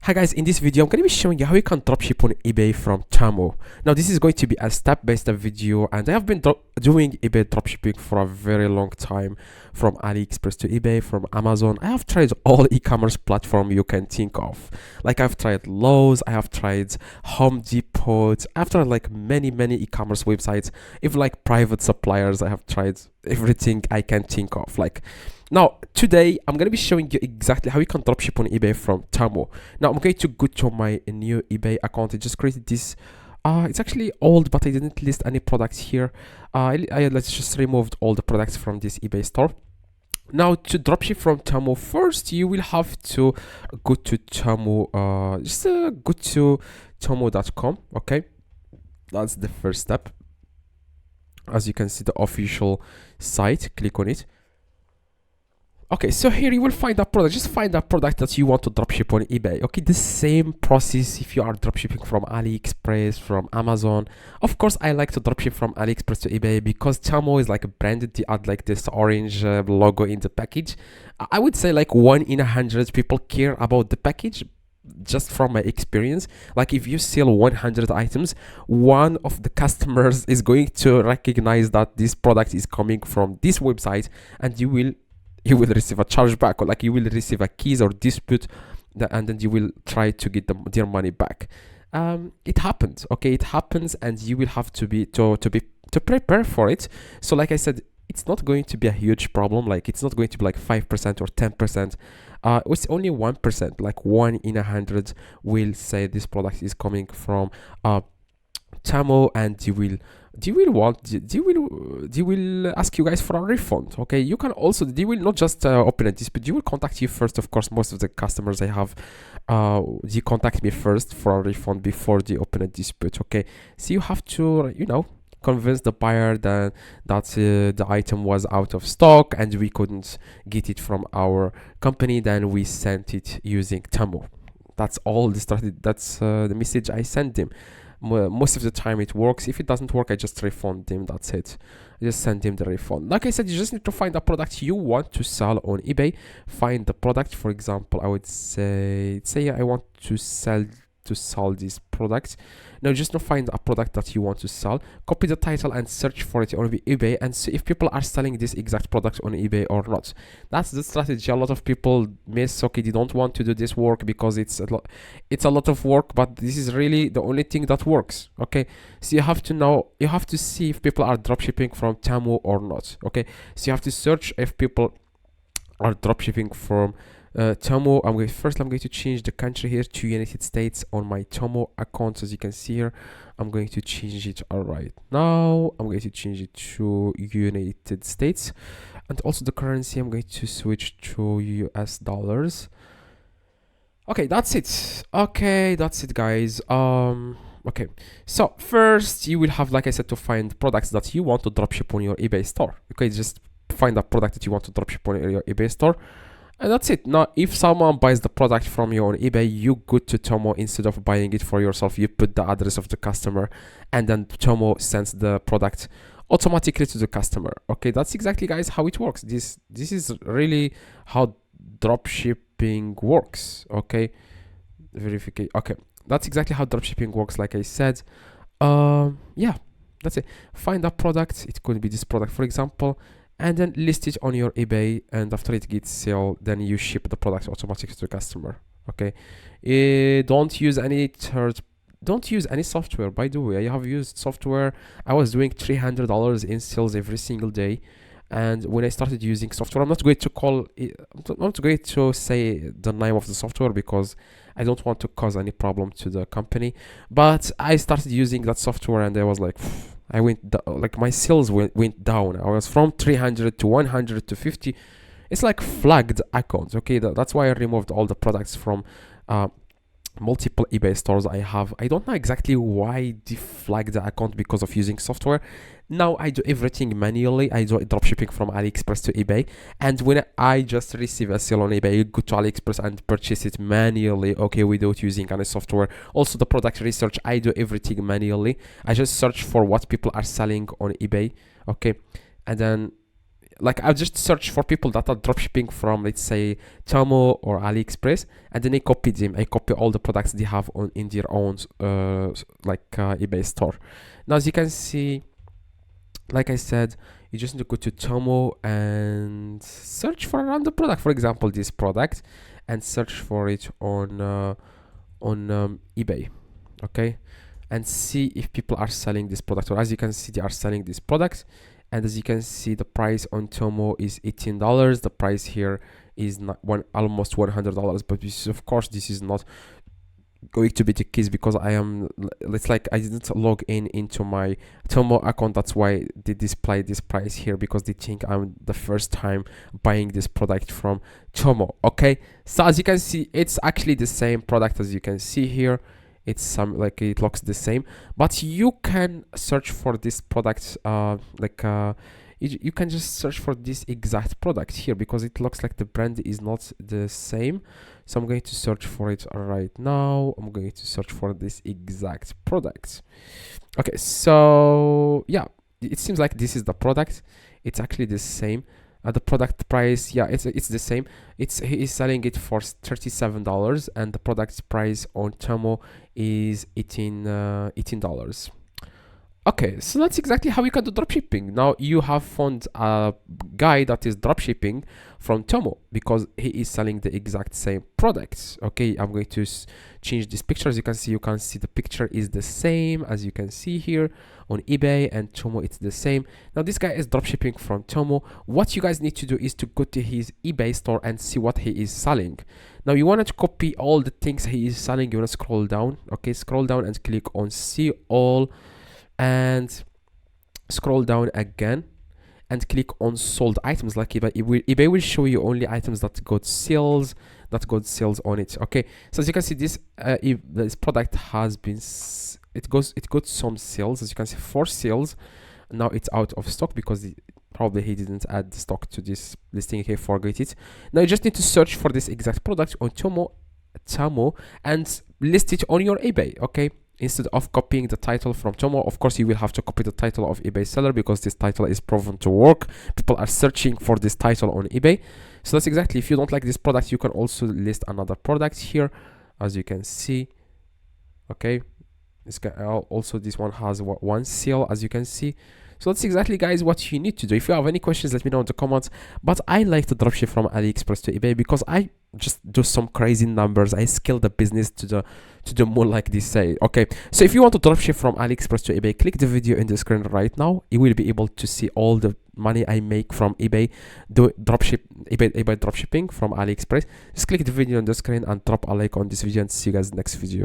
Hi guys, in this video I'm going to be showing you how you can dropship on eBay from Temu. Now this is going to be a step-by-step video, and I have been doing eBay dropshipping for a very long time, from AliExpress to eBay, from Amazon. I have tried all e-commerce platform you can think of. Like I've tried Lowe's, I have tried Home Depot, I've tried like many e-commerce websites, even like private suppliers. I have tried everything I can think of. Now, today, I'm going to be showing you exactly how you can dropship on eBay from Temu. Now, I'm going to go to my new eBay account. I just created this. It's actually old, but I didn't list any products here. Let's just removed all the products from this eBay store. Now, to dropship from Temu, first, you will have to go to Temu. Go to Temu.com, okay? That's the first step. As you can see, the official site, click on it. Okay, so here you will find a product. Just find a product that you want to dropship on eBay. Okay, the same process if you are dropshipping from AliExpress, from Amazon. Of course, I like to dropship from AliExpress to eBay because Temu is like branded. They add like this orange logo in the package. I would say like 1 in 100 people care about the package. Just from my experience, like if you sell 100 items, one of the customers is going to recognize that this product is coming from this website, and you will receive a chargeback, or like you will receive a keys or dispute, and then you will try to get their money back. It happens, okay? It happens, and you will have to prepare for it. So like I said, it's not going to be a huge problem. Like it's not going to be like 5% or 10%. It's only 1%, like 1 in 100 will say this product is coming from Temu, and they will ask you guys for a refund. Okay, you can also, they will not just open a dispute, they will contact you first. Of course, most of the customers I have, they contact me first for a refund before they open a dispute. Okay, so you have to, convince the buyer that the item was out of stock and we couldn't get it from our company. Then we sent it using Temu. That's all the strategy. That's the message I send them. Most of the time it works. If it doesn't work, I just refund them. That's it. I just send them the refund. Like I said, you just need to find a product you want to sell on eBay. Find the product. For example, I would say I want to sell this product. Now just find a product that you want to sell, copy the title and search for it on eBay, and see if people are selling this exact product on eBay or not. That's the strategy a lot of people miss. Okay, they don't want to do this work because it's a lot of work, but this is really the only thing that works. Okay, so you have to see if people are dropshipping from Temu or not. Okay, so you have to search if people are dropshipping from Temu. I'm going to change the country here to United States on my Temu account. As you can see here, I'm going to change it. All right, now I'm going to change it to United States, and also the currency I'm going to switch to US dollars. Okay, that's it. Okay, that's it, guys. Okay, so first you will have, like I said, to find products that you want to dropship on your eBay store. Okay, just find a product that you want to dropship on your eBay store. And that's it. Now, if someone buys the product from you on eBay, you go to Temu. Instead of buying it for yourself, you put the address of the customer, and then Temu sends the product automatically to the customer. Okay, that's exactly, guys, how it works. This is really how dropshipping works. Okay, verification. Okay, that's exactly how dropshipping works. Like I said, yeah, that's it. Find a product. It could be this product, for example, and then list it on your eBay, and after it gets sold, then you ship the product automatically to the customer. Okay, don't use any software. By the way, I have used software. I was doing $300 in sales every single day, and when I started using software, I'm not going to say the name of the software because I don't want to cause any problem to the company, but I started using that software, and I was like, I went like my sales went down. I was from 300 to 100 to 50. It's like flagged accounts. Okay, that's why I removed all the products from multiple eBay stores I have. I don't know exactly why they flagged the account because of using software. Now I do everything manually. I do dropshipping from AliExpress to eBay, and when I just receive a sale on eBay, you go to AliExpress and purchase it manually, okay, without using any software. Also the product research, I do everything manually. I just search for what people are selling on eBay, okay, and then like I'll just search for people that are dropshipping from, let's say, Temu or AliExpress, and then I copy them. I copy all the products they have on in their own eBay store. Now, as you can see, like I said, you just need to go to Temu and search for a random product. For example, this product, and search for it on eBay. Okay, and see if people are selling this product. Or as you can see, they are selling this product. And as you can see, the price on Temu is $18. The price here is almost $100. But this, of course, this is not going to be the case because I didn't log into my Temu account. That's why they display this price here, because they think I'm the first time buying this product from Temu. Okay, so as you can see, it's actually the same product. As you can see here, it's it looks the same, but you can search for this product you can just search for this exact product here, because it looks like the brand is not the same. So I'm going to search for it right now. I'm going to search for this exact product. Okay, so yeah, it seems like this is the product. It's actually the same. The product price, yeah, it's the same. He is selling it for $37, and the product price on Temu is $18. Okay, so that's exactly how you can do dropshipping. Now you have found a guy that is dropshipping from Temu because he is selling the exact same products. Okay, I'm going to change this picture. As you can see the picture is the same as you can see here on eBay and Temu. It's the same. Now this guy is dropshipping from Temu. What you guys need to do is to go to his eBay store and see what he is selling. Now you want to copy all the things he is selling. You want to scroll down. Okay, scroll down and click on see all, and scroll down again and click on sold items like eBay. eBay will show you only items that got sales on it. Okay, so as you can see, this product has been it got some sales. As you can see, 4 sales. Now it's out of stock because probably he didn't add the stock to this listing. He forgot it. Now you just need to search for this exact product on Temu and list it on your eBay. Okay, instead of copying the title from Temu. Of course, you will have to copy the title of eBay seller because this title is proven to work. People are searching for this title on eBay. So that's exactly, if you don't like this product, you can also list another product here, as you can see. Okay, also this one has 1 sale, as you can see. So that's exactly, guys, what you need to do. If you have any questions, let me know in the comments. But I like to dropship from AliExpress to eBay because I just do some crazy numbers. I scale the business to the moon, like they say. Okay, so if you want to dropship from AliExpress to eBay, click the video in the screen right now. You will be able to see all the money I make from eBay, eBay dropshipping from AliExpress. Just click the video on the screen and drop a like on this video, and see you guys next video.